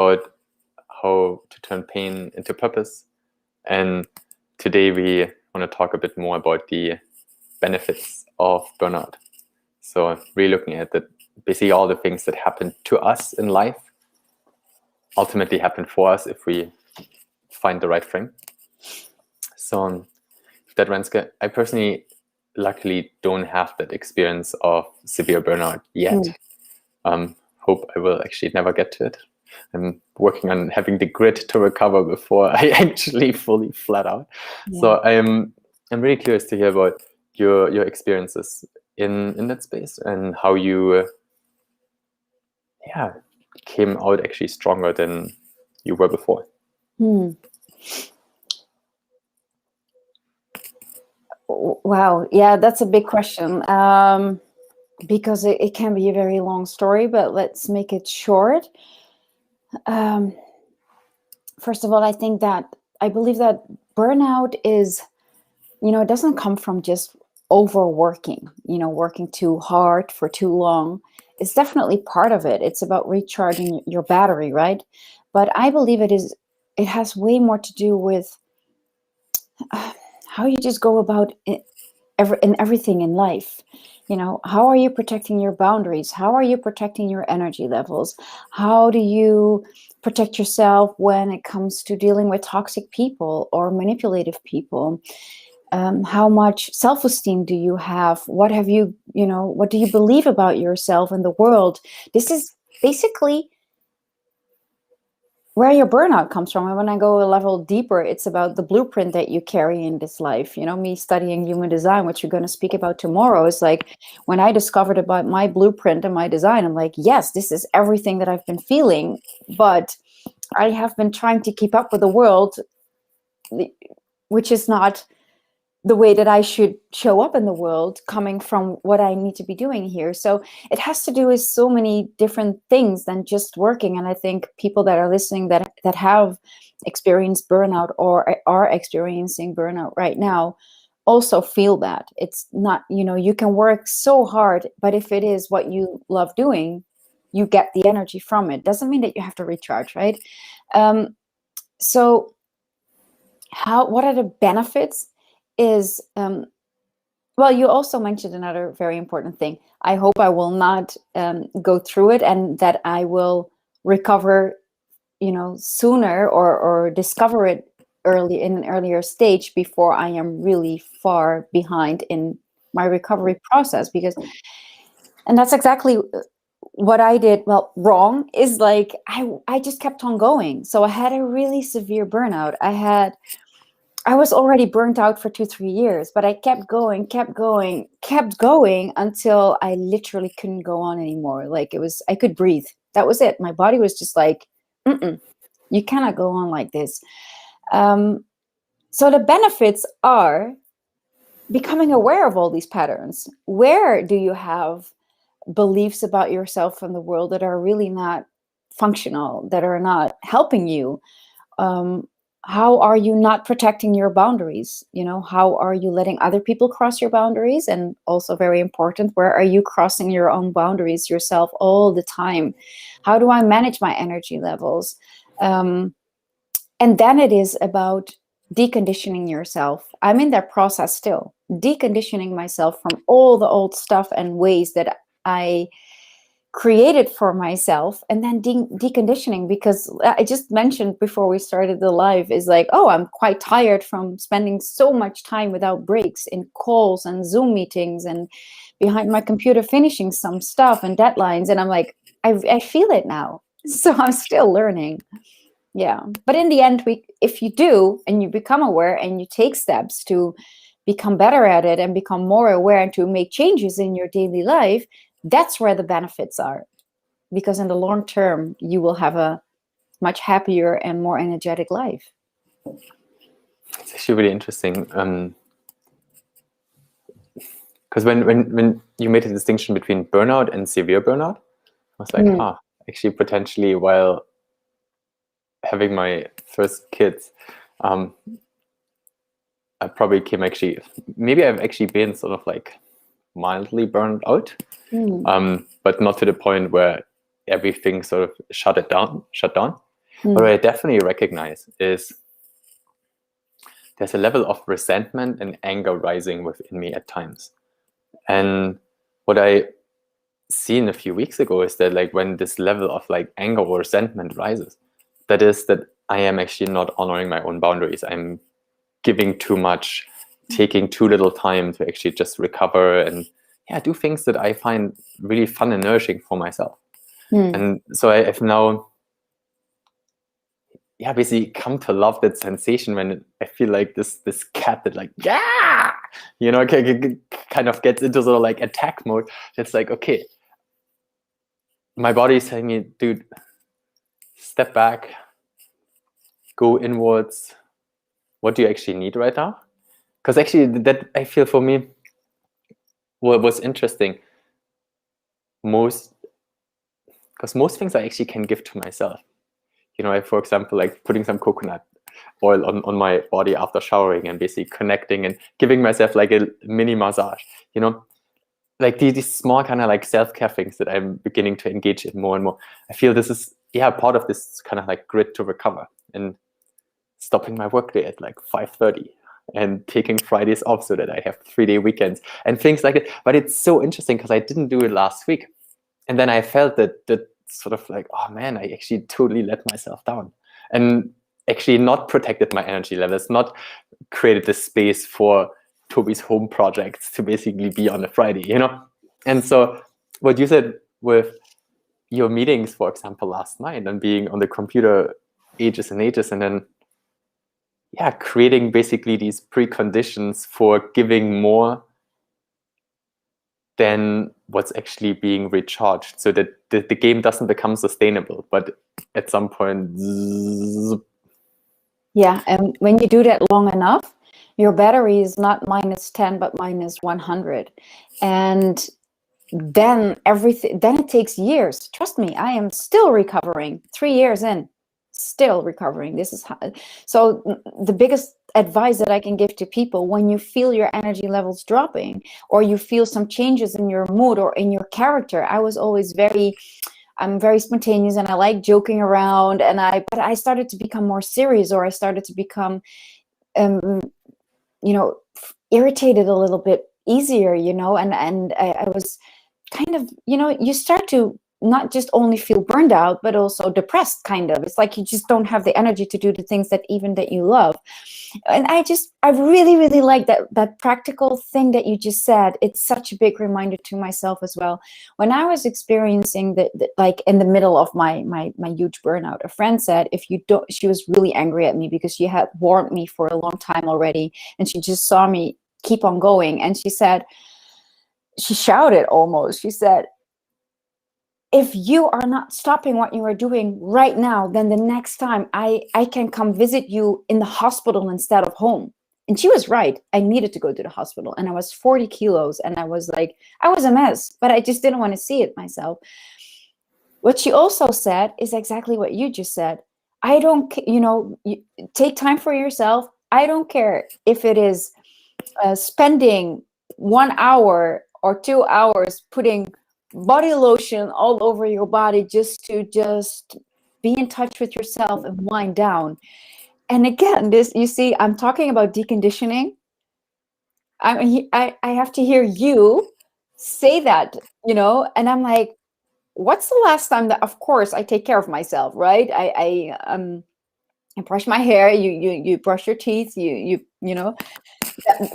about how to turn pain into purpose. And today we want to talk a bit more about the benefits of burnout. So really looking at that, basically all the things that happen to us in life ultimately happen for us if we find the right frame. So that, Renske, I personally luckily don't have that experience of severe burnout yet. Hope I will actually never get to it. I'm working on having the grit to recover before I actually fully flat out. Yeah. So I'm really curious to hear about your experiences in that space and how you came out actually stronger than you were before. Wow, yeah, that's a big question, because it can be a very long story, but let's make it short. First of all, I believe that burnout is, it doesn't come from just overworking, working too hard for too long. It's definitely part of it. It's about recharging your battery, right? But I believe it has way more to do with how you just go about everything in life. How are you protecting your boundaries? How are you protecting your energy levels? How do you protect yourself when it comes to dealing with toxic people or manipulative people? How much self-esteem do you have? What do you believe about yourself and the world? This is basically where your burnout comes from. And when I go a level deeper, it's about the blueprint that you carry in this life. Me studying human design, which you're going to speak about tomorrow, is like when I discovered about my blueprint and my design, I'm like, yes, this is everything that I've been feeling, but I have been trying to keep up with the world, which is not the way that I should show up in the world, coming from what I need to be doing here. So it has to do with so many different things than just working. And I think people that are listening that have experienced burnout or are experiencing burnout right now also feel that. It's not, you can work so hard, but if it is what you love doing, you get the energy from it. Doesn't mean that you have to recharge, right? So what are the benefits? Is well, you also mentioned another very important thing. I hope I will not go through it, and that I will recover, sooner or discover it in an earlier stage before I am really far behind in my recovery process. And that's exactly what I did. Well, wrong is like I just kept on going. So I had a really severe burnout. I was already burnt out for 2-3 years, but I kept going until I literally couldn't go on anymore. Like I could breathe. That was it. My body was just like, you cannot go on like this. So the benefits are becoming aware of all these patterns. Where do you have beliefs about yourself and the world that are really not functional, that are not helping you? How are you not protecting your boundaries? How are you letting other people cross your boundaries? And also very important, where are you crossing your own boundaries yourself all the time? How do I manage my energy levels? And then it is about deconditioning yourself. I'm in that process still, deconditioning myself from all the old stuff and ways that I created for myself, and then deconditioning, because I just mentioned before we started the live is like, I'm quite tired from spending so much time without breaks in calls and Zoom meetings and behind my computer finishing some stuff and deadlines. And I'm like, I feel it now. So I'm still learning. Yeah. But in the end, if you do, and you become aware and you take steps to become better at it and become more aware and to make changes in your daily life, that's where the benefits are. Because in the long term, you will have a much happier and more energetic life. It's actually really interesting. Because when you made a distinction between burnout and severe burnout, I was like, actually potentially while having my first kids, I probably maybe I've actually been sort of like mildly burned out, but not to the point where everything sort of shut down. What I definitely recognize is there's a level of resentment and anger rising within me at times. And what I seen a few weeks ago is that like when this level of like anger or resentment rises, that is that I am actually not honoring my own boundaries. I'm giving too much, taking too little time to actually just recover and do things that I find really fun and nourishing for myself. And so I've now basically come to love that sensation when I feel like this cat that like kind of gets into sort of like attack mode. It's like, okay, my body is telling me, dude, step back, go inwards. What do you actually need right now? Because actually that I feel for me what was interesting because most things I actually can give to myself. For example, like putting some coconut oil on my body after showering and basically connecting and giving myself like a mini massage, like these small kind of like self-care things that I'm beginning to engage in more and more. I feel this is part of this kind of like grit to recover, and stopping my workday at like 5:30 and taking Fridays off so that I have 3-day weekends and things like that. But it's so interesting because I didn't do it last week, and then I felt that sort of like, oh man, I actually totally let myself down and actually not protected my energy levels, not created the space for Toby's home projects to basically be on a Friday, And so what you said with your meetings, for example, last night and being on the computer ages and ages, and then creating basically these preconditions for giving more than what's actually being recharged, so that the game doesn't become sustainable, but at some point and when you do that long enough, your battery is not -10 but -100, and then it takes years. Trust me, I am still recovering 3 years in, still recovering. This is so the biggest advice that I can give to people: when you feel your energy levels dropping, or you feel some changes in your mood or in your character. I was always I'm very spontaneous and I like joking around, but I started to become more serious, or I started to become irritated a little bit easier, and I was kind of, you start to not just only feel burned out, but also depressed, kind of. It's like you just don't have the energy to do the things that you love. And I really, really like that practical thing that you just said. It's such a big reminder to myself as well. When I was experiencing like in the middle of my huge burnout, a friend said, she was really angry at me because she had warned me for a long time already, and she just saw me keep on going. And she shouted almost. She said, if you are not stopping what you are doing right now, then the next time I can come visit you in the hospital instead of home. And she was right. I needed to go to the hospital, and I was 40 kilos, and I was a mess, but I just didn't want to see it myself. What she also said is exactly what you just said. I don't, you take time for yourself. I don't care if it is spending 1 hour or 2 hours putting body lotion all over your body just to be in touch with yourself and wind down. And again, you see, I'm talking about deconditioning. I have to hear you say that, and I'm like, what's the last time that, of course, I take care of myself, right? I brush my hair, you brush your teeth,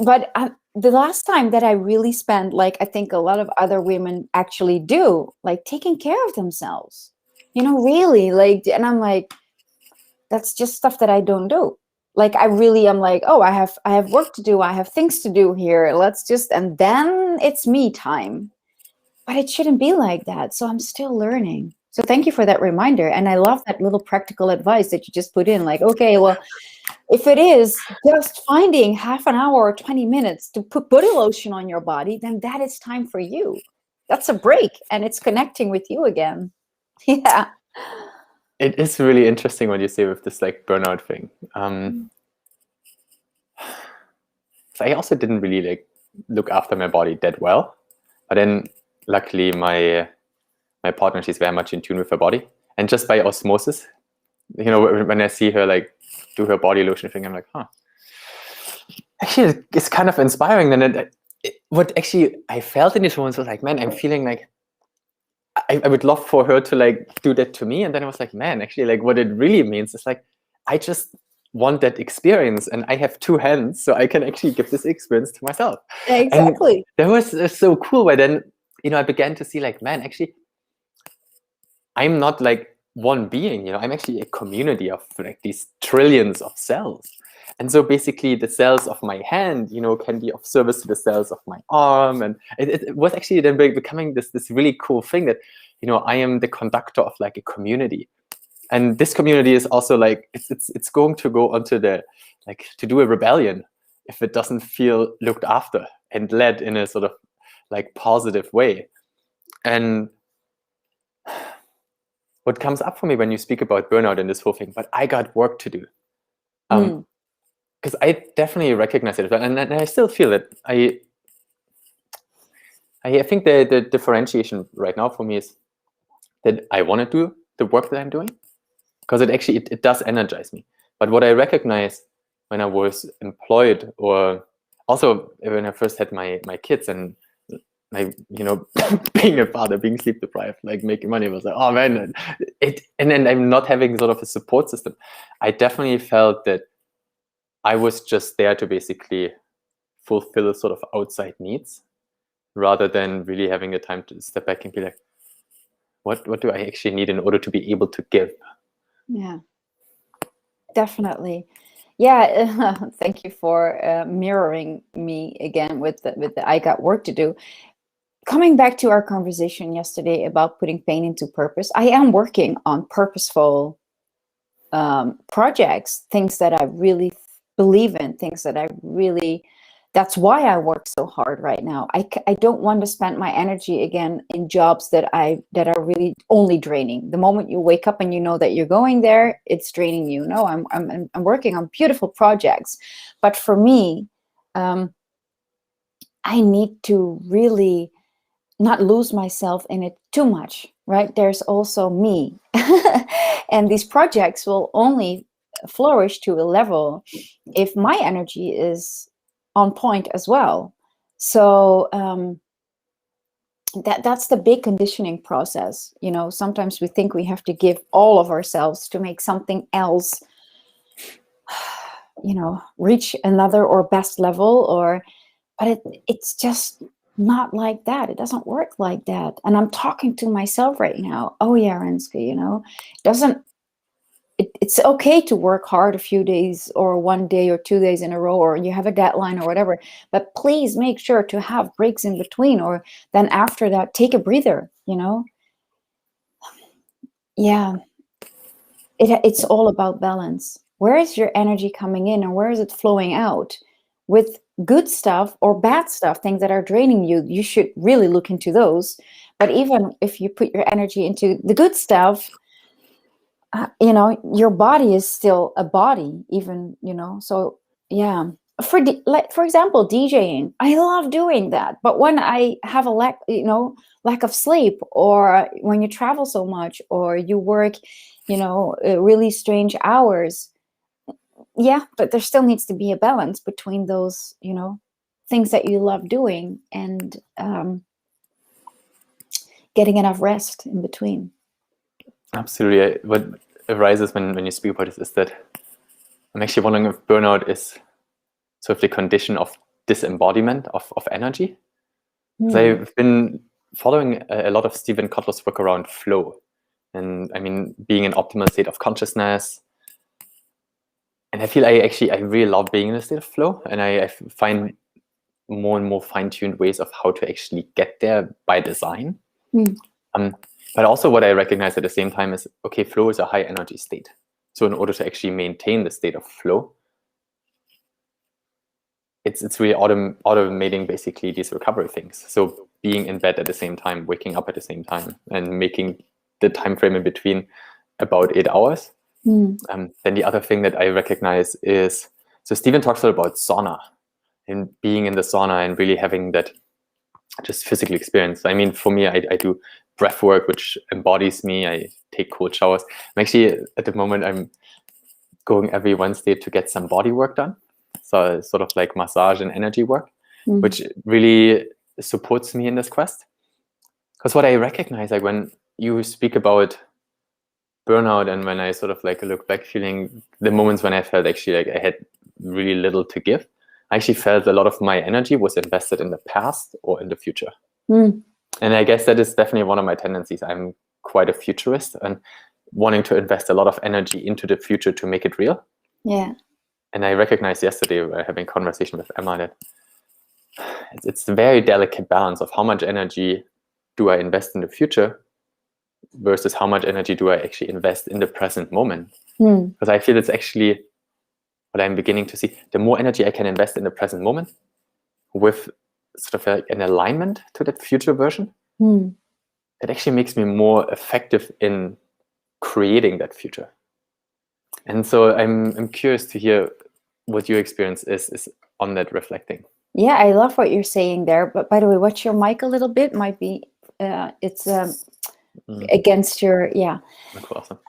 but the last time that I really spent, like I think a lot of other women actually do, like taking care of themselves, really, like, and I'm like, that's just stuff that I don't do. Like I'm like, oh, I have work to do, I have things to do here, and then it's me time. But it shouldn't be like that. So I'm still learning. So thank you for that reminder. And I love that little practical advice that you just put in, like, okay, well, if it is just finding half an hour or 20 minutes to put body lotion on your body, then that is time for you. That's a break, and it's connecting with you again. Yeah. It is really interesting what you say with this like burnout thing. So I also didn't really like look after my body that well, but then luckily my partner, she's very much in tune with her body, and just by osmosis, when I see her like do her body lotion thing, I'm like, huh. Actually, it's kind of inspiring. And what actually I felt in this moment was like, man, I'm feeling like I would love for her to like do that to me. And then I was like, man, actually, like what it really means is like, I just want that experience, and I have two hands, so I can actually give this experience to myself. Exactly. And that was so cool. But then, I began to see like, man, actually, I'm not like one being, I'm actually a community of like these trillions of cells. And so basically the cells of my hand, can be of service to the cells of my arm. And it was actually then becoming this really cool thing that, I am the conductor of like a community. And this community is also like, it's going to go onto to do a rebellion if it doesn't feel looked after and led in a sort of like positive way. And what comes up for me when you speak about burnout and this whole thing, but I got work to do. Because I definitely recognize it, and I still feel it. I think the differentiation right now for me is that I want to do the work that I'm doing, because it does energize me. But what I recognize when I was employed, or also when I first had my kids, and like, being a father, being sleep deprived, like making money, was like, oh man, and then I'm not having sort of a support system. I definitely felt that I was just there to basically fulfill sort of outside needs, rather than really having the time to step back and be like, what do I actually need in order to be able to give? Yeah, definitely. Yeah, thank you for mirroring me again with the I got work to do. Coming back to our conversation yesterday about putting pain into purpose, I am working on purposeful projects, things that I really believe in, things that that's why I work so hard right now. I don't want to spend my energy again in jobs that are really only draining. The moment you wake up and you know that you're going there, it's draining you. No, I'm working on beautiful projects, but for me, I need to really not lose myself in it too much, right? There's also me. And these projects will only flourish to a level if my energy is on point as well. So that's the big conditioning process. Sometimes we think we have to give all of ourselves to make something else, reach another or best level, but it's just not like that. It doesn't work like that. And I'm talking to myself right now. Oh yeah, Renske, it's okay to work hard a few days or 1 day or 2 days in a row, or you have a deadline or whatever, but please make sure to have breaks in between, or then after that, take a breather, Yeah, it's all about balance. Where is your energy coming in and where is it flowing out? With good stuff or bad stuff, things that are draining you, you should really look into those. But even if you put your energy into the good stuff, your body is still a body, even, so yeah. For example, DJing, I love doing that. But when I have a lack of sleep, or when you travel so much, or you work, really strange hours, yeah, but there still needs to be a balance between those, things that you love doing, and getting enough rest in between. Absolutely. What arises when you speak about this is that I'm actually wondering if burnout is sort of the condition of disembodiment of energy. So I've been following a lot of Stephen Kotler's work around flow, and I mean, being in optimal state of consciousness. And I feel I really love being in a state of flow, and I find more and more fine-tuned ways of how to actually get there by design. But also what I recognize at the same time is, okay, flow is a high energy state. So in order to actually maintain the state of flow, it's really automating basically these recovery things. So being in bed at the same time, waking up at the same time, and making the time frame in between about 8 hours. Then the other thing that I recognize is, so Stephen talks a lot about sauna, and being in the sauna and really having that just physical experience. I mean, for me, I do breath work, which embodies me. I take cold showers. I'm actually, at the moment, I'm going every Wednesday to get some body work done. So sort of like massage and energy work, which really supports me in this quest. Because what I recognize, like when you speak about burnout and when I sort of like look back, feeling the moments when I felt actually like I had really little to give, I actually felt a lot of my energy was invested in the past or in the future. And I guess that is definitely one of my tendencies. I'm quite a futurist and wanting to invest a lot of energy into the future to make it real. Yeah. And I recognized yesterday, having a conversation with Emma, that it's a very delicate balance of how much energy do I invest in the future versus how much energy do I actually invest in the present moment. Because I feel it's actually what I'm beginning to see. The more energy I can invest in the present moment with sort of like an alignment to that future version, it actually makes me more effective in creating that future. And so I'm curious to hear what your experience is on that reflecting. Yeah, I love what you're saying there. But by the way, watch your mic a little bit. Might be it's against your Awesome.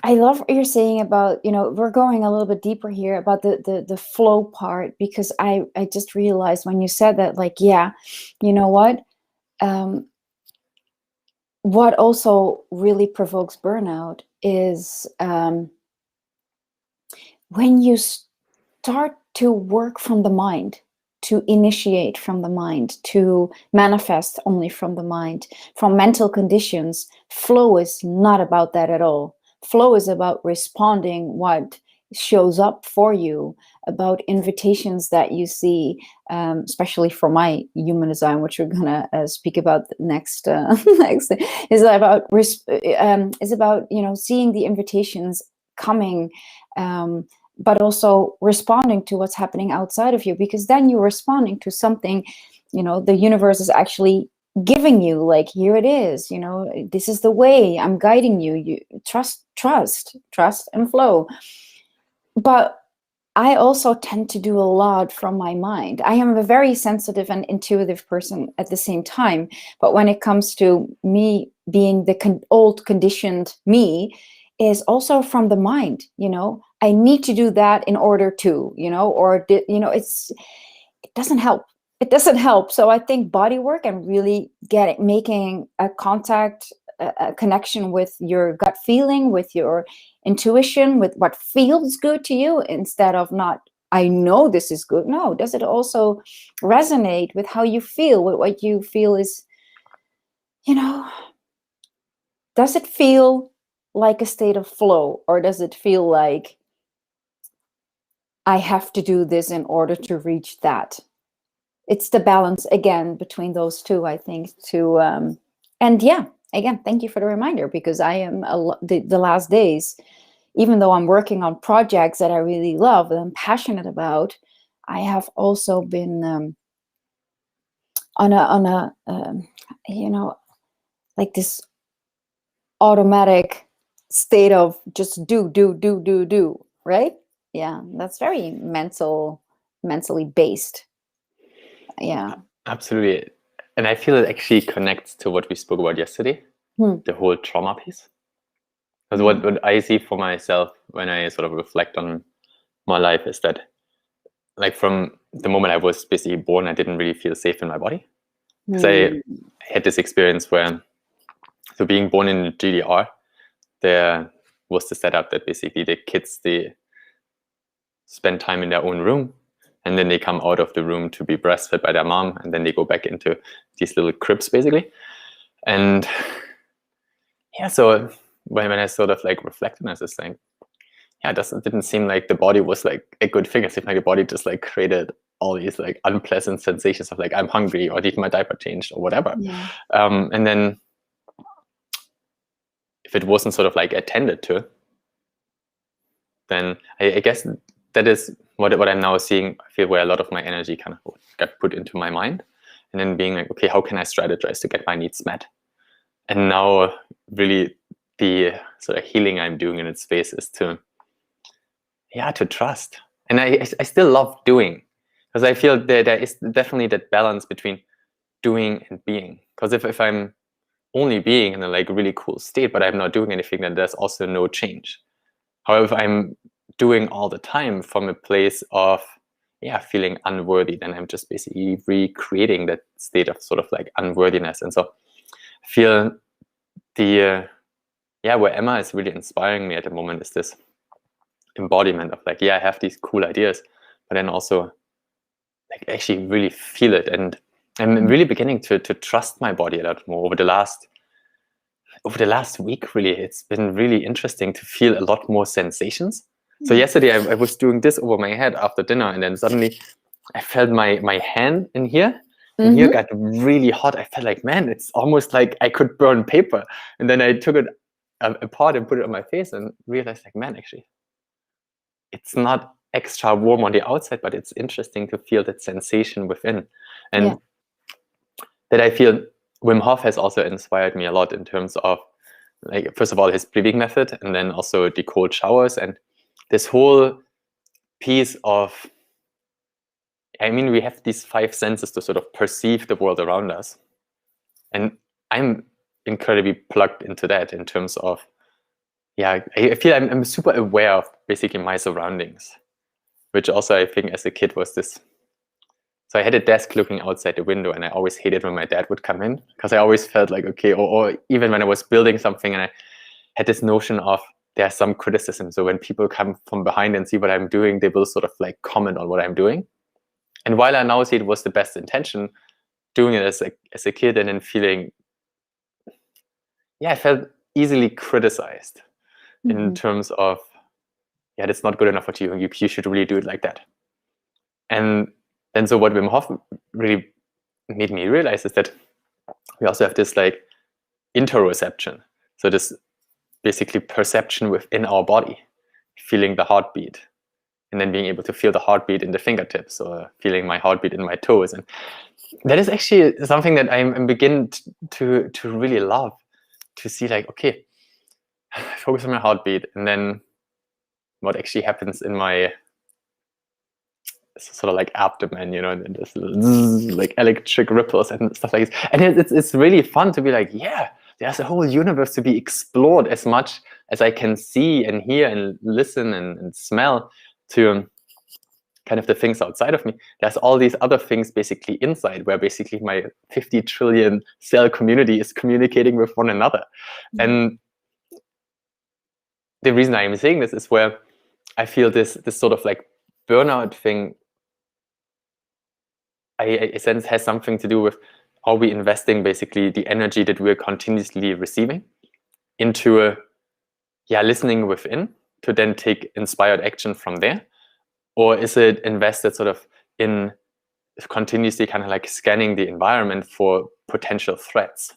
I love what you're saying about, we're going a little bit deeper here about the flow part, because I just realized when you said that, like, yeah, you know what also really provokes burnout is when you start to work from the mind, to initiate from the mind, to manifest only from the mind, from mental conditions. Flow is not about that at all. Flow is about responding what shows up for you, about invitations that you see, especially for my human design, which we're gonna speak about next. Next is about seeing the invitations coming, but also responding to what's happening outside of you, because then you're responding to something, the universe is actually giving you, like, here it is, this is the way I'm guiding you. You trust and flow. But I also tend to do a lot from my mind. I am a very sensitive and intuitive person at the same time. But when it comes to me being the old conditioned me, is also from the mind. I need to do that in order to, it doesn't help. It doesn't help. So I think body work and really making a contact, a connection with your gut feeling, with your intuition, with what feels good to you, instead of not, I know this is good. No, does it also resonate with how you feel, with what you feel is, does it feel like a state of flow, or does it feel like I have to do this in order to reach that? It's the balance again between those two, I think. And yeah, again, thank you for the reminder, because I am the last days, even though I'm working on projects that I really love and I'm passionate about, I have also been on a like this automatic state of just do, right? Yeah, that's very mentally based. Yeah, absolutely. And I feel it actually connects to what we spoke about yesterday, the whole trauma piece. Because what I see for myself when I sort of reflect on my life is that, like, from the moment I was basically born, I didn't really feel safe in my body. Because I had this experience where, so being born in GDR, there was the setup that basically the kids, they spend time in their own room, and then they come out of the room to be breastfed by their mom, and then they go back into these little cribs, basically. And yeah, so when I sort of like reflected on this thing, yeah, it didn't seem like the body was like a good thing. It seemed like the body just like created all these like unpleasant sensations of like, I'm hungry, or need my diaper changed, or whatever. Yeah. And then if it wasn't sort of like attended to, then I guess that is what I'm now seeing. I feel where a lot of my energy kind of got put into my mind, and then being like, okay, how can I strategize to get my needs met? And now really the sort of healing I'm doing in its space is to trust. And I still love doing, because I feel there is definitely that balance between doing and being. Because if I'm only being in a like really cool state, but I'm not doing anything, then there's also no change. However, if I'm doing all the time from a place of feeling unworthy, then I'm just basically recreating that state of sort of like unworthiness. And so I feel the where Emma is really inspiring me at the moment is this embodiment of like, I have these cool ideas, but then also like actually really feel it. And I'm really beginning to trust my body a lot more over the last week. Really, it's been really interesting to feel a lot more sensations. So yesterday I was doing this over my head after dinner, and then suddenly I felt my hand in here. And here got really hot. I felt like, man, it's almost like I could burn paper. And then I took it apart and put it on my face and realized like, man, actually, it's not extra warm on the outside, but it's interesting to feel that sensation within. And that I feel Wim Hof has also inspired me a lot in terms of, like, first of all, his breathing method, and then also the cold showers, and this whole piece of, I mean, we have these 5 senses to sort of perceive the world around us. And I'm incredibly plugged into that in terms of, I feel I'm super aware of basically my surroundings, which also I think as a kid was this. So I had a desk looking outside the window, and I always hated when my dad would come in, because I always felt like, okay, or even when I was building something and I had this notion of there's some criticism. So when people come from behind and see what I'm doing, they will sort of like comment on what I'm doing. And while I now see it was the best intention, doing it as a kid and then feeling, I felt easily criticized in terms of, that's not good enough for you. You should really do it like that. And then so what Wim Hof really made me realize is that we also have this like interoception. So this basically perception within our body, feeling the heartbeat, and then being able to feel the heartbeat in the fingertips, or feeling my heartbeat in my toes. And that is actually something that I'm beginning to really love, to see like, okay, I focus on my heartbeat, and then what actually happens in my sort of like abdomen, and this like electric ripples and stuff like this. And it's really fun to be like, there's a whole universe to be explored, as much as I can see and hear and listen and smell to kind of the things outside of me. There's all these other things basically inside, where basically my 50 trillion cell community is communicating with one another. And the reason I'm saying this is where I feel this sort of like burnout thing, I sense, has something to do with, are we investing basically the energy that we're continuously receiving into listening within to then take inspired action from there? Or is it invested sort of in continuously kind of like scanning the environment for potential threats?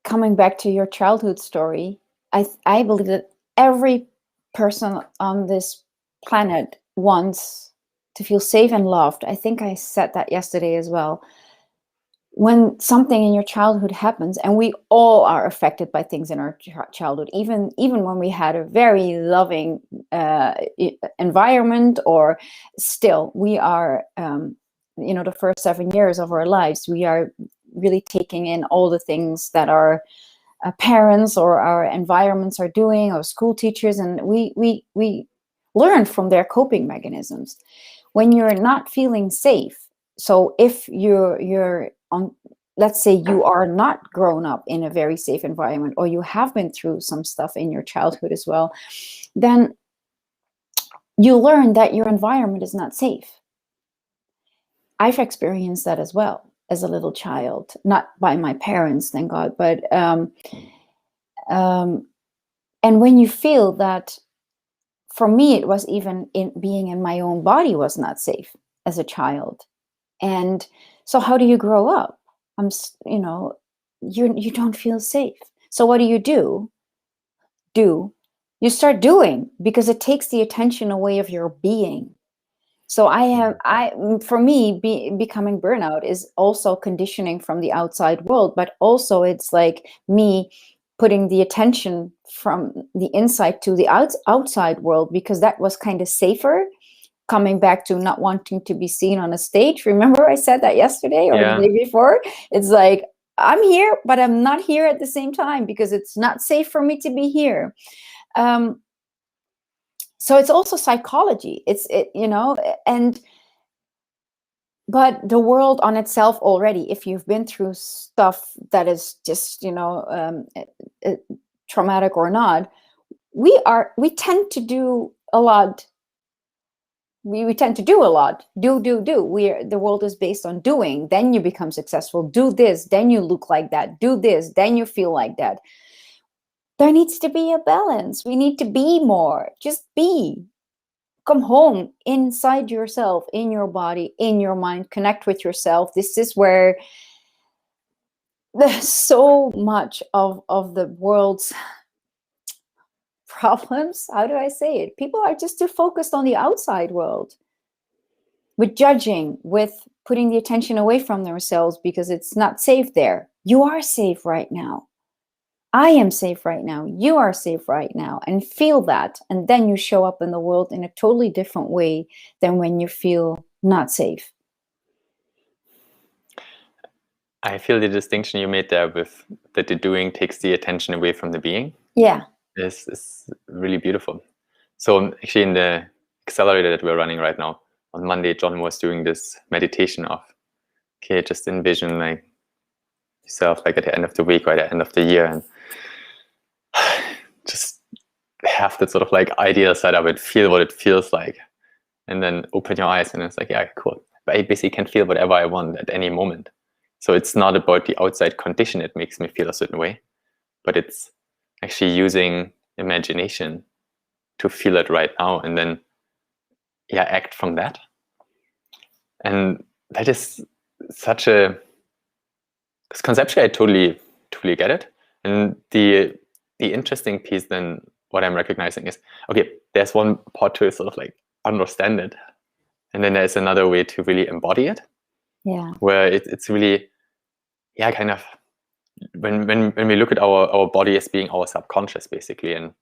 Coming back to your childhood story, I believe that every person on this planet wants to feel safe and loved. I think I said that yesterday as well. When something in your childhood happens, and we all are affected by things in our childhood, even when we had a very loving environment, or still we are, the first 7 years of our lives, we are really taking in all the things that our parents or our environments are doing, or school teachers, and we learn from their coping mechanisms. When you're not feeling safe, so if you're on, let's say you are not grown up in a very safe environment, or you have been through some stuff in your childhood as well, then you learn that your environment is not safe. I've experienced that as well as a little child, not by my parents, thank God, but and when you feel that, for me, it was even in being in my own body was not safe as a child. And so how do you grow up? You don't feel safe. So what do? You start doing, because it takes the attention away of your being. So for me, becoming burnout is also conditioning from the outside world, but also it's like me putting the attention from the inside to the outside world, because that was kind of safer, coming back to not wanting to be seen on a stage. Remember I said that yesterday or the day before? It's like, I'm here, but I'm not here at the same time because it's not safe for me to be here. So it's also psychology. But the world on itself already, if you've been through stuff that is just, traumatic or not, we tend to do a lot. We tend to do a lot. Do. The world is based on doing. Then you become successful. Do this, then you look like that. Do this, then you feel like that. There needs to be a balance. We need to be more. Just be. Come home inside yourself, in your body, in your mind. Connect with yourself. This is where there's so much of the world's problems. How do I say it? People are just too focused on the outside world, with judging, with putting the attention away from themselves because it's not safe there. You are safe right now. I am safe right now. You are safe right now. And feel that. And then you show up in the world in a totally different way than when you feel not safe. I feel the distinction you made there with that the doing takes the attention away from the being. Yeah. Is really beautiful. So actually in the accelerator that we're running right now, on Monday, John was doing this meditation of, okay, just envision like yourself like at the end of the week or at the end of the year, and just have that sort of like ideal side of it, feel what it feels like, and then open your eyes and it's like, yeah, cool. But I basically can feel whatever I want at any moment. So it's not about the outside condition that makes me feel a certain way, but it's actually using imagination to feel it right now and then act from that. And that is such a, because conceptually I totally get it. And the interesting piece then, what I'm recognizing is, okay, there's one part to sort of like understand it, and then there's another way to really embody it. Yeah. Where it's really, kind of when we look at our body as being our subconscious basically, and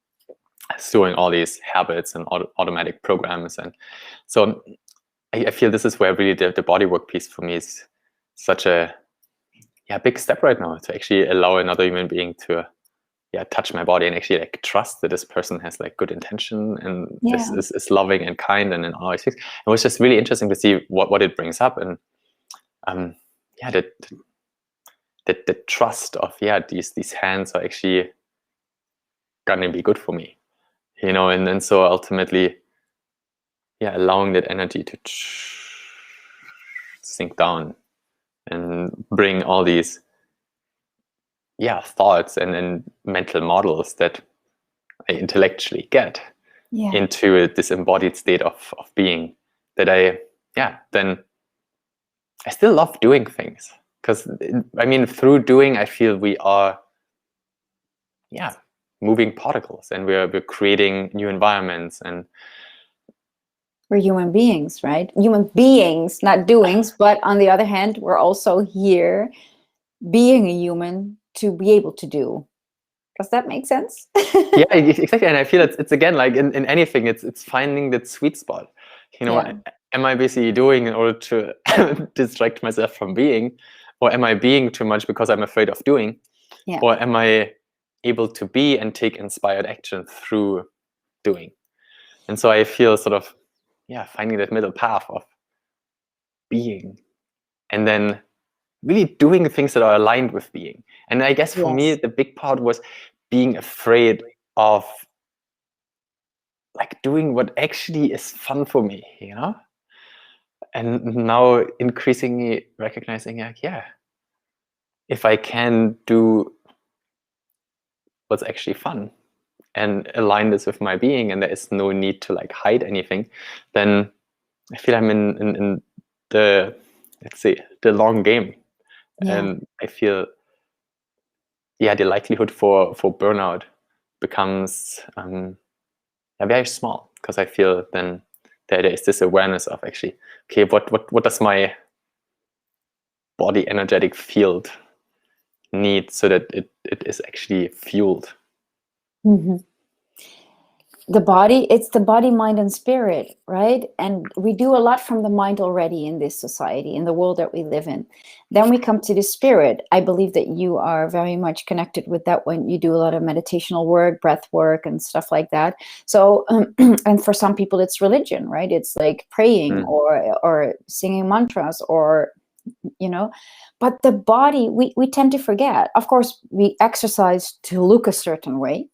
storing all these habits and automatic programs. And so I feel this is where really the bodywork piece for me is such a big step right now, to actually allow another human being to touch my body and actually like trust that this person has like good intention and is loving and kind and all these things. It was just really interesting to see what it brings up, and the trust of these hands are actually gonna be good for me, and then so ultimately allowing that energy to sink down and bring all these thoughts and mental models that I intellectually get into this embodied state of being, that I then I still love doing things, because I mean through doing I feel we are moving particles, and we're creating new environments, and we're human beings, right? Human beings, not doings. But on the other hand, we're also here being a human to be able to do. Does that make sense? Yeah, exactly. And I feel it's again, like in anything, it's finding that sweet spot. Am I basically doing in order to distract myself from being? Or am I being too much because I'm afraid of doing? Yeah. Or am I able to be and take inspired action through doing? And so I feel sort of, finding that middle path of being and then really doing things that are aligned with being. And I guess for me, the big part was being afraid of like doing what actually is fun for me, and now increasingly recognizing if I can do what's actually fun and align this with my being, and there is no need to like hide anything, then I feel I'm in the, let's say, the long game. And I feel the likelihood for burnout becomes very small, because I feel then there is this awareness of actually, okay, what does my body energetic field need so that it is actually fueled. Mm-hmm. the body, it's the body, mind, and spirit, right? And we do a lot from the mind already in this society, in the world that we live in. Then we come to the spirit. I believe that you are very much connected with that when you do a lot of meditational work, breath work, and stuff like that. So, and for some people, it's religion, right? It's like praying or singing mantras, or but the body, we tend to forget. Of course, we exercise to look a certain way.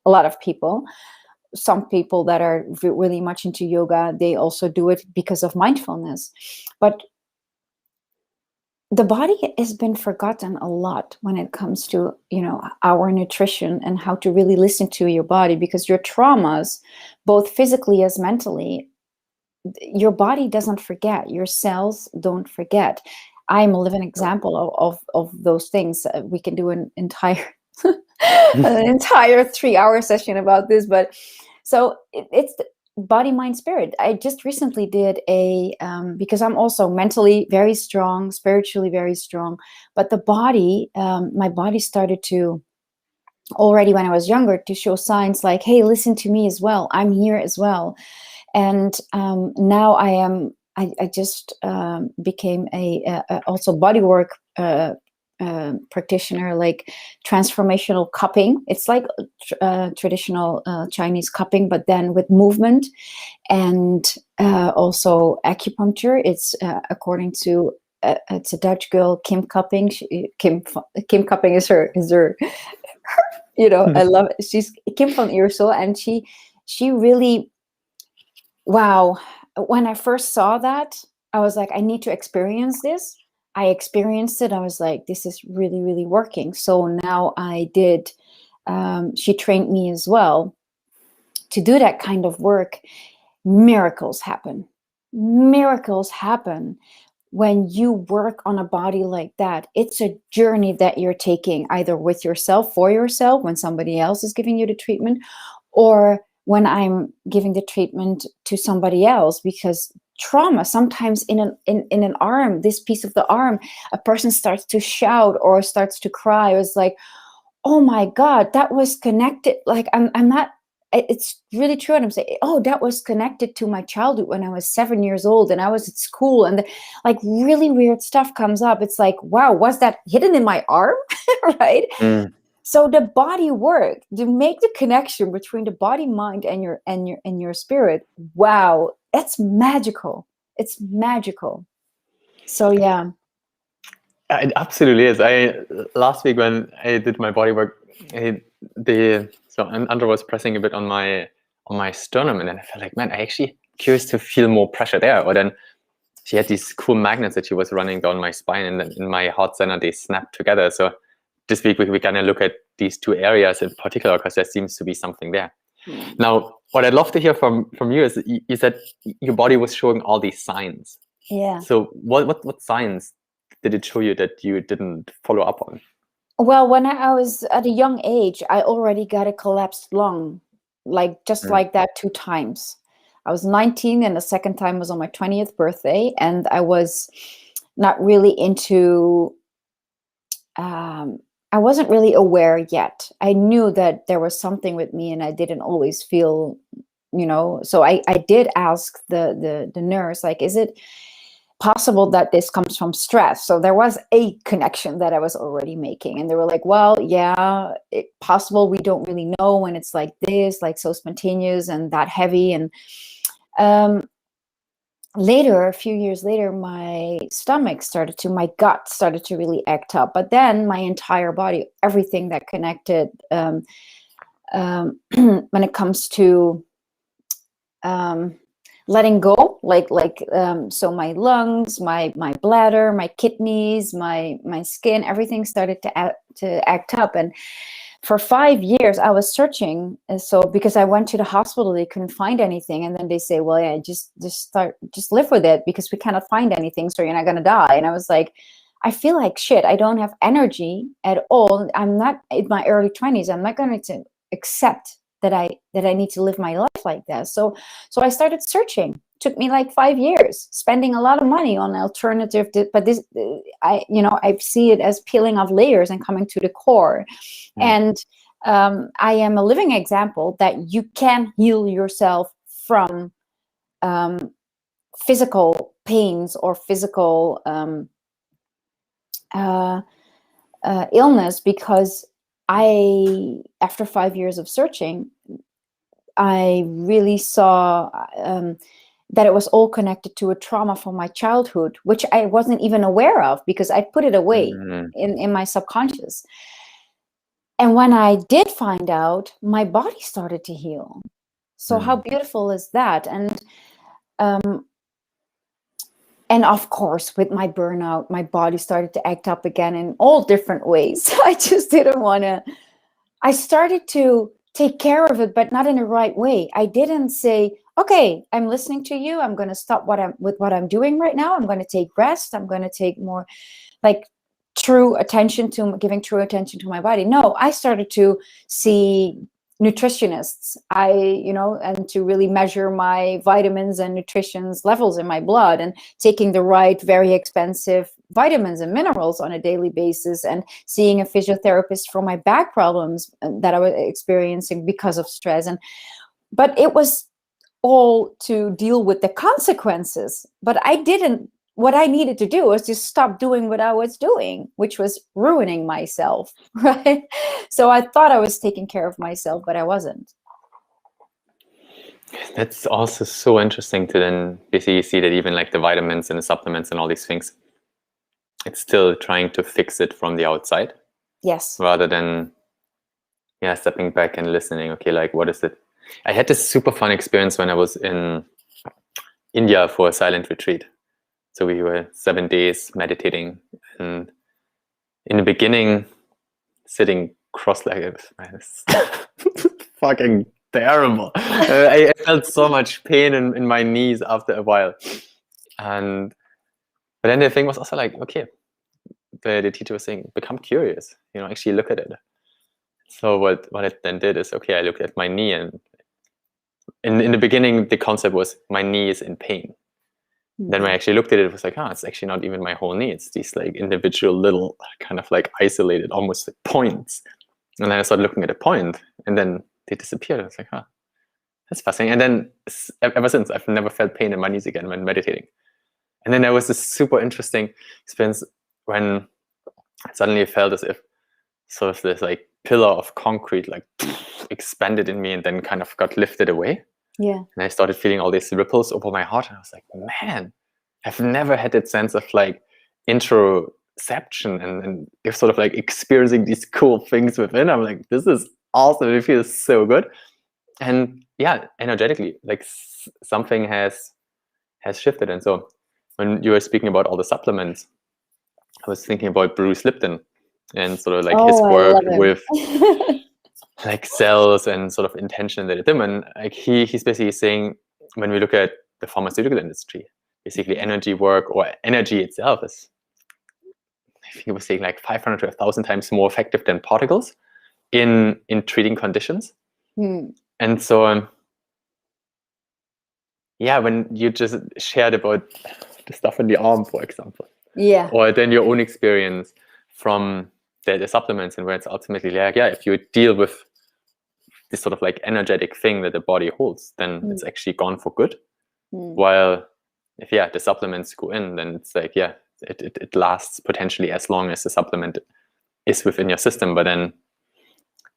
A lot of people. Some people that are really much into yoga, they also do it because of mindfulness. But the body has been forgotten a lot when it comes to, our nutrition and how to really listen to your body, because your traumas, both physically as mentally, your body doesn't forget. Your cells don't forget. I'm a living example of those things. We can do an entire 3-hour session about this, but so it's the body, mind, spirit. I just recently did because I'm also mentally very strong, spiritually very strong, but the body, my body started to, already when I was younger, to show signs like, hey, listen to me as well. I'm here as well. And now I just became also bodywork practitioner, like transformational cupping. It's like traditional Chinese cupping, but then with movement, and also acupuncture. It's according to it's a Dutch girl, Kim Cupping. Kim Cupping is her I love it. She's Kim van Eersel, and she really, wow. When I first saw that, I was like, I need to experience this. I experienced it. I was like, this is really, really working. So now I did, she trained me as well to do that kind of work. Miracles happen. Miracles happen when you work on a body like that. It's a journey that you're taking, either with yourself, for yourself, when somebody else is giving you the treatment, or when I'm giving the treatment to somebody else, because trauma, sometimes in an arm, this piece of the arm, a person starts to shout or starts to cry. It was like, oh my God, that was connected. Like I'm not, it's really true. And I'm saying, oh, that was connected to my childhood when I was 7 years old and I was at school, and like really weird stuff comes up. It's like, wow, was that hidden in my arm? Right? So the body work to make the connection between the body, mind, and your spirit. Wow, it's magical. It's magical. So yeah. It absolutely is. Last week when I did my body work, Andra was pressing a bit on my sternum, and then I felt like, man, I actually curious to feel more pressure there. Or then she had these cool magnets that she was running down my spine, and then in my heart center they snapped together. So this week we're gonna look at these two areas in particular, because there seems to be something there. Now, what I'd love to hear from you is you said your body was showing all these signs. Yeah. So what signs did it show you that you didn't follow up on? Well, when I was at a young age, I already got a collapsed lung, like like that 2 times. I was 19, and the second time was on my 20th birthday, and I was not really into. I wasn't really aware yet. I knew that there was something with me, and I didn't always feel, So I did ask the nurse, like, is it possible that this comes from stress? So there was a connection that I was already making, and they were like, well, yeah, it's possible. We don't really know when it's like this, like so spontaneous and that heavy. And later, a few years later, my gut started to really act up. But then my entire body, everything that connected, when it comes to letting go, so my lungs, my bladder, my kidneys, my skin, everything started to act up. And for 5 years I was searching. And so because I went to the hospital, they couldn't find anything, and then they say, well, yeah, just live with it, because we cannot find anything, so you're not going to die. And I was like, I feel like shit. I don't have energy at all. I'm not in my early 20s. I'm not going to accept that I need to live my life like that. So I started searching. Took me like 5 years, spending a lot of money on alternative, but this, I see it as peeling off layers and coming to the core. And I am a living example that you can heal yourself from physical pains or physical illness, because after 5 years of searching, I really saw that it was all connected to a trauma from my childhood, which I wasn't even aware of because I put it away in my subconscious. And when I did find out, my body started to heal. So how beautiful is that? And of course, with my burnout, my body started to act up again in all different ways. I just didn't want to. I started to take care of it, but not in the right way. I didn't say, okay, I'm listening to you. I'm going to stop with what I'm doing right now. I'm going to take rest. I'm going to take more like giving true attention to my body. No, I started to see nutritionists, and to really measure my vitamins and nutrition's levels in my blood, and taking the right, very expensive vitamins and minerals on a daily basis, and seeing a physiotherapist for my back problems that I was experiencing because of stress. But it was all to deal with the consequences. But what I needed to do was just stop doing what I was doing, which was ruining myself, right? So I thought I was taking care of myself, but I wasn't. That's also so interesting to then basically see that even like the vitamins and the supplements and all these things, it's still trying to fix it from the outside. Yes. Rather than, stepping back and listening. Okay, like what is it? I had this super fun experience when I was in India for a silent retreat. So we were 7 days meditating, and in the beginning, sitting cross-legged, it's fucking terrible. I felt so much pain in my knees after a while. But then the thing was also like, okay, the teacher was saying, become curious, actually look at it. So what I then did is, okay, I looked at my knee, and in the beginning, the concept was my knee is in pain. Then when I actually looked at it, it was like, it's actually not even my whole knee. It's these like individual little kind of like isolated, almost like points. And then I started looking at a point, and then they disappeared. I was like, that's fascinating. And then ever since, I've never felt pain in my knees again when meditating. And then there was this super interesting experience when I suddenly felt as if sort of this like pillar of concrete like expanded in me and then kind of got lifted away. Yeah. And I started feeling all these ripples over my heart. And I was like, man, I've never had that sense of like interoception and sort of like experiencing these cool things within. I'm like, this is awesome. It feels so good. And energetically, like something has shifted. And so when you were speaking about all the supplements, I was thinking about Bruce Lipton and sort of like his work with like cells and sort of intention that it did. And like he's basically saying, when we look at the pharmaceutical industry, basically energy work or energy itself is, I think he was saying like 500 to 1,000 times more effective than particles in treating conditions. And so when you just shared about the stuff in the arm, for example, or then your own experience from the supplements, and where it's ultimately like, if you deal with this sort of like energetic thing that the body holds, then it's actually gone for good. While if the supplements go in, then it's like it lasts potentially as long as the supplement is within your system, but then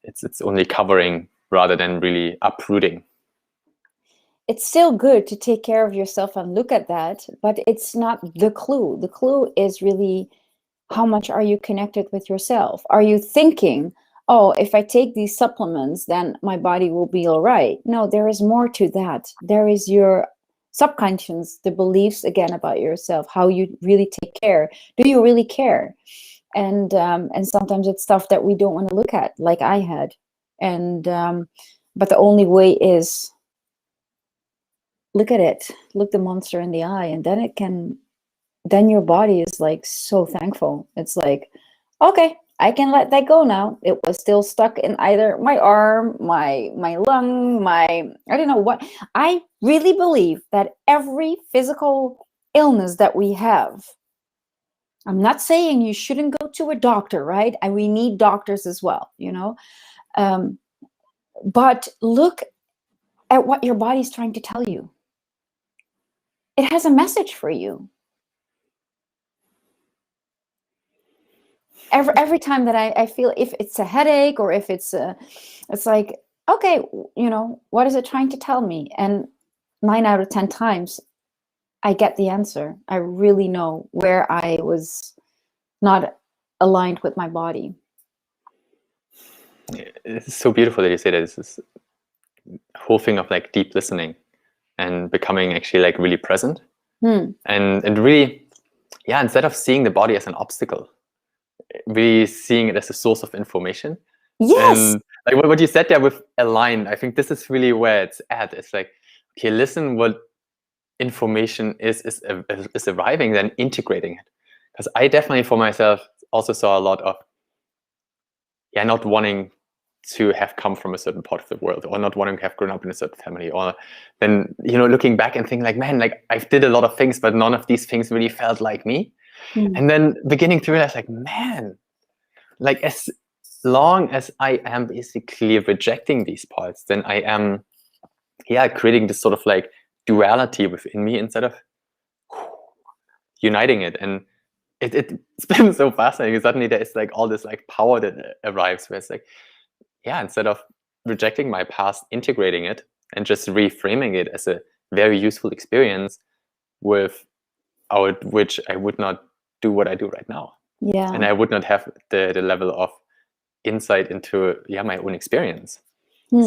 it's only covering rather than really uprooting. It's still good to take care of yourself and look at that, but it's not the clue. The clue is really, how much are you connected with yourself? Are you thinking, if I take these supplements, then my body will be all right? No, there is more to that. There is your subconscious, the beliefs again about yourself, how you really take care. Do you really care? And sometimes it's stuff that we don't want to look at, like I had. But the only way is look at it, look the monster in the eye, and then your body is like so thankful. It's like, okay, I can let that go now. It was still stuck in either my arm, my lung, I don't know what. I really believe that every physical illness that we have, I'm not saying you shouldn't go to a doctor, right? And we need doctors as well, But look at what your body's trying to tell you. It has a message for you. Every time that I feel, if it's a headache or if it's like, okay, what is it trying to tell me? And 9 out of 10 times, I get the answer. I really know where I was not aligned with my body. It's so beautiful that you say that. It's this whole thing of like deep listening and becoming actually like really present. And really, instead of seeing the body as an obstacle, really seeing it as a source of information. Yes. And like what you said there with align, I think this is really where it's at. It's like, okay, listen what information is arriving, then integrating it. Because I definitely for myself also saw a lot of not wanting to have come from a certain part of the world, or not wanting to have grown up in a certain family, or then looking back and thinking like, man, like I did a lot of things, but none of these things really felt like me. And then beginning to realize like, man, like as long as I am basically rejecting these parts, then I am creating this sort of like duality within me instead of uniting it. And it's been so fascinating. Suddenly there is like all this like power that arrives where it's like, instead of rejecting my past, integrating it and just reframing it as a very useful experience without which I would not do what I do right now. Yeah. And I would not have the level of insight into my own experience.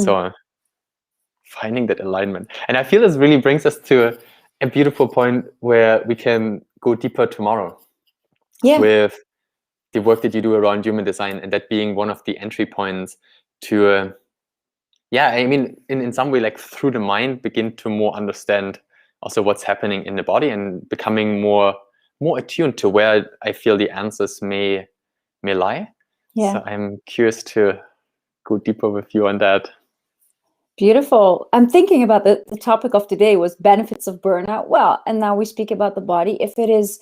So finding that alignment. And I feel this really brings us to a beautiful point where we can go deeper tomorrow. With the work that you do around human design, and that being one of the entry points to I mean in some way, like through the mind, begin to more understand also what's happening in the body and becoming more attuned to where I feel the answers may lie. So I'm curious to go deeper with you on that. Beautiful. I'm thinking about the topic of today was benefits of burnout. Well, and now we speak about the body. If it is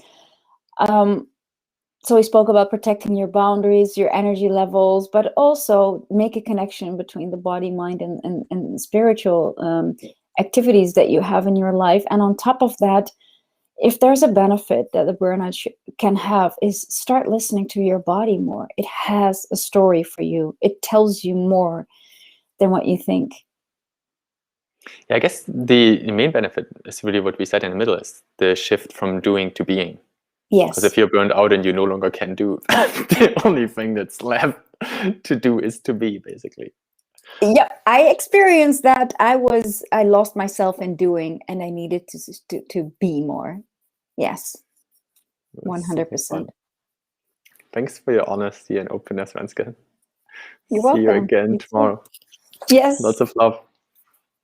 so we spoke about protecting your boundaries, your energy levels, but also make a connection between the body, mind, and spiritual activities that you have in your life. And on top of that, if there's a benefit that the burnout can have, is start listening to your body more. It has a story for you. It tells you more than what you think. I guess the main benefit is really what we said in the middle, is the shift from doing to being. Yes. Because if you're burned out and you no longer can do, the only thing that's left to do is to be, basically. Yeah, I experienced that. I lost myself in doing, and I needed to be more. Yes, 100%. Thanks for your honesty and openness, Renske. You're welcome. See you again tomorrow. Yes. Lots of love.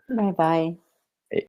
Bye-bye.